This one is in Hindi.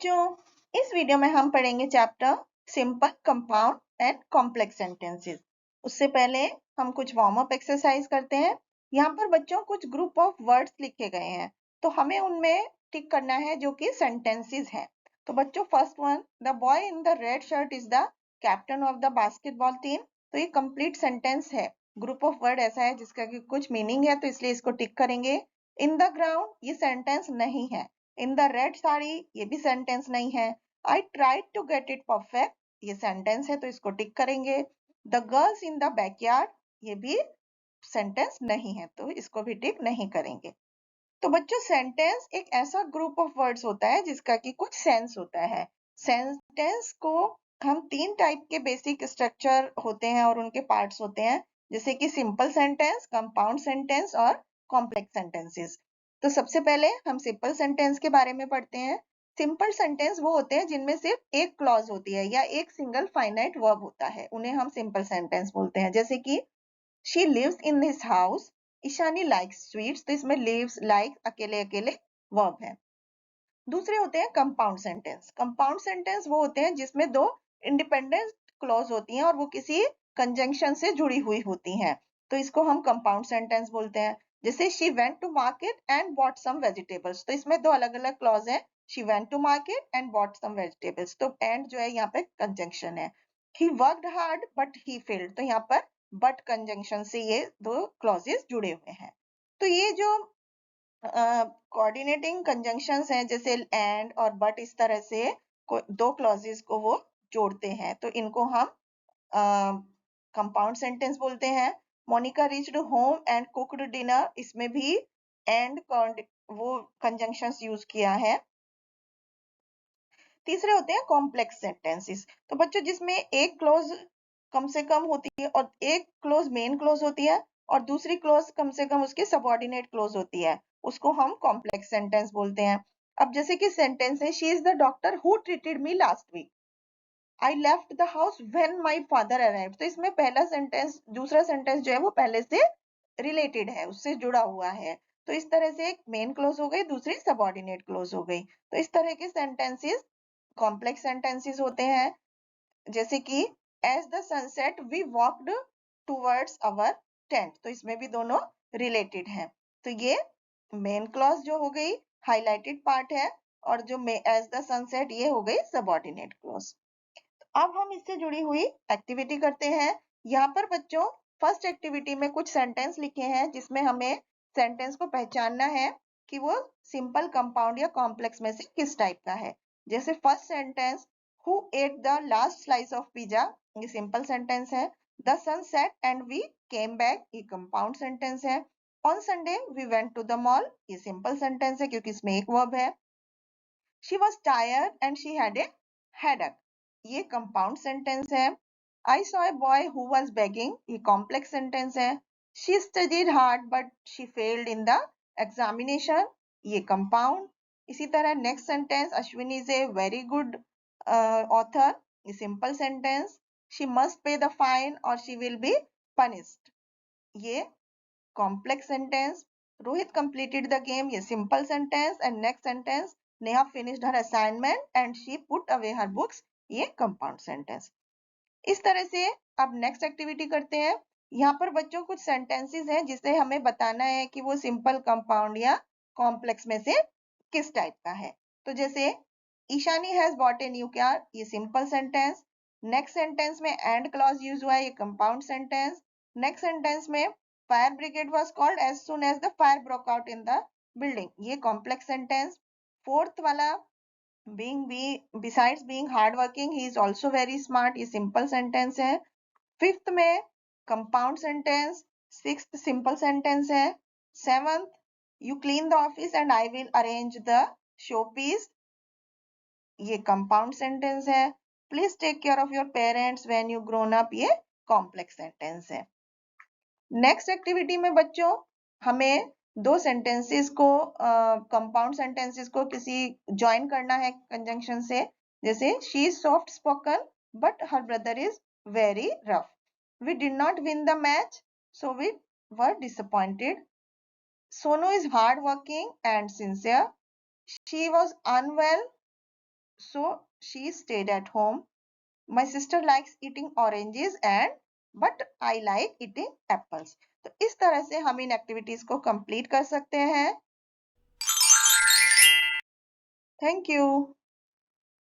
बच्चों, इस वीडियो में हम पढ़ेंगे chapter simple, compound and complex sentences. उससे पहले हम कुछ वार्म अप एक्सरसाइज करते हैं। यहाँ पर बच्चों कुछ ग्रुप ऑफ वर्ड्स लिखे गए हैं, तो हमें उनमें टिक करना है जो कि सेंटेंसेस हैं। तो बच्चों, first one, the boy in the red shirt is the captain of the basketball team. तो ये कंप्लीट सेंटेंस है। ग्रुप ऑफ वर्ड ऐसा है जिसका कि कुछ मीनिंग है, तो इसलिए इसको टिक करेंगे। इन द ग्राउंड, ये सेंटेंस नहीं है। इन द रेड साड़ी, ये भी सेंटेंस नहीं है। I tried to get it perfect, ये सेंटेंस है, तो इसको टिक करेंगे। The girls in the backyard, ये भी सेंटेंस नहीं है, तो इसको भी टिक नहीं करेंगे। तो बच्चों, सेंटेंस एक ऐसा ग्रुप ऑफ वर्ड्स होता है जिसका कि कुछ सेंस होता है। सेंटेंस को हम तीन टाइप के बेसिक स्ट्रक्चर होते हैं और उनके पार्ट्स होते हैं, जैसे कि सिंपल सेंटेंस, कंपाउंड सेंटेंस और कॉम्प्लेक्स सेंटेंसेस। तो सबसे पहले हम सिंपल सेंटेंस के बारे में पढ़ते हैं। सिंपल सेंटेंस वो होते हैं जिनमें सिर्फ एक क्लॉज होती है या एक सिंगल फाइनाइट वर्ब होता है, उन्हें हम सिंपल सेंटेंस बोलते हैं। जैसे कि she lives in this house, Ishani likes sweets, तो इसमें लिव्स, लाइक अकेले अकेले वर्ब है। दूसरे होते हैं कंपाउंड सेंटेंस। कंपाउंड सेंटेंस वो होते हैं जिसमें दो इंडिपेंडेंट क्लॉज होती हैं और वो किसी कंजंक्शन से जुड़ी हुई होती हैं, तो इसको हम कंपाउंड सेंटेंस बोलते हैं। जैसे she went to market and bought some vegetables, तो इसमें दो अलग अलग क्लॉज हैं, she went to market and bought some vegetables, तो एंड जो है यहाँ पे कंजंक्शन है। He worked hard but he failed, तो यहाँ पर बट कंजंक्शन से ये दो क्लॉजेस जुड़े हुए हैं। तो ये जो कोऑर्डिनेटिंग कंजंक्शंस हैं, जैसे एंड और बट, इस तरह से दो क्लॉजेस को वो जोड़ते हैं, तो इनको हम कंपाउंड सेंटेंस बोलते हैं। Monica reached home and cooked dinner, इसमें भी एंड वो कंजंक्शंस यूज किया है। तीसरे होते हैं कॉम्प्लेक्स सेंटेंसेस। तो बच्चों, जिसमें एक क्लोज कम से कम होती है और एक क्लोज मेन क्लोज होती है और दूसरी क्लोज कम से कम उसकी सबऑर्डिनेट क्लोज होती है, उसको हम कॉम्प्लेक्स सेंटेंस बोलते हैं। अब जैसे कि सेंटेंस है, she is the doctor who treated me last week, I left the house when my father arrived, तो इसमें पहला सेंटेंस दूसरा सेंटेंस जो है वो पहले से रिलेटेड है, उससे जुड़ा हुआ है, तो इस तरह से एक मेन क्लोज हो गई, दूसरी सबऑर्डिनेट क्लोज हो गई। तो इस तरह के सेंटेंसेस कॉम्प्लेक्स सेंटेंसेस होते हैं। जैसे कि as the sunset we walked towards our tent, तो इसमें भी दोनों रिलेटेड हैं। तो ये मेन क्लॉज जो हो गई हाईलाइटेड पार्ट है, और जो एज द सनसेट ये हो गई सबऑर्डिनेट क्लॉज। अब हम इससे जुड़ी हुई एक्टिविटी करते हैं। यहाँ पर बच्चों, फर्स्ट एक्टिविटी में कुछ सेंटेंस लिखे हैं जिसमें हमें सेंटेंस को पहचानना है कि वो सिंपल, कंपाउंड या कॉम्प्लेक्स में से किस टाइप का है। जैसे first sentence, who ate the last slice of pizza, ये सिंपल सेंटेंस है। The sun set and we came back, ये कंपाउंड सेंटेंस है। On Sunday we went to the mall, ये सिंपल सेंटेंस है क्योंकि इसमें एक वर्ब है। She was tired and she had a headache, ये कंपाउंड सेंटेंस है। I saw a boy who was begging, ये कॉम्प्लेक्स सेंटेंस है। She studied hard but she failed in the examination, ये कंपाउंड। इसी तरह next sentence, Ashwini is a very good author, ये simple sentence. She must pay the fine और शी विल बी पनिश्ड, ये complex sentence. Rohit completed the game, ये simple sentence. And next sentence, Neha finished her assignment and she put away her books, ये कंपाउंड सेंटेंस। इस तरह से अब नेक्स्ट एक्टिविटी करते हैं। यहाँ पर बच्चों कुछ सेंटेंसेस हैं जिसे हमें बताना है कि वो सिंपल, कंपाउंड या कॉम्प्लेक्स में से किस टाइप का है। तो जैसे Ishani has bought a new car, ये सिंपल सेंटेंस। नेक्स्ट सेंटेंस में एंड क्लॉज यूज हुआ है, ये कंपाउंड सेंटेंस। नेक्स्ट सेंटेंस में fire brigade was called as soon as the fire broke out in the building, ये कॉम्प्लेक्स सेंटेंस। फोर्थ वाला, besides being hardworking he is also very smart, ये सिंपल सेंटेंस है। फिफ्थ में compound sentence, sixth simple sentence है। Seventh, you clean the office and I will arrange the showpiece, ये कंपाउंड सेंटेंस है। Please take care of your parents when you grown up, ये कॉम्प्लेक्स सेंटेंस है। नेक्स्ट एक्टिविटी में बच्चों हमें दो सेंटेंसेस को, कंपाउंड सेंटेंसेस को किसी ज्वाइन करना है कंजंक्शन से। जैसे she is soft spoken but her brother is very rough, we did not win the match so we were disappointed, Sonu is hard working and sincere, she was unwell so she stayed at home. My sister likes eating oranges and but I like eating apples. तो इस तरह से हम इन एक्टिविटीज को कंप्लीट कर सकते हैं. Thank you.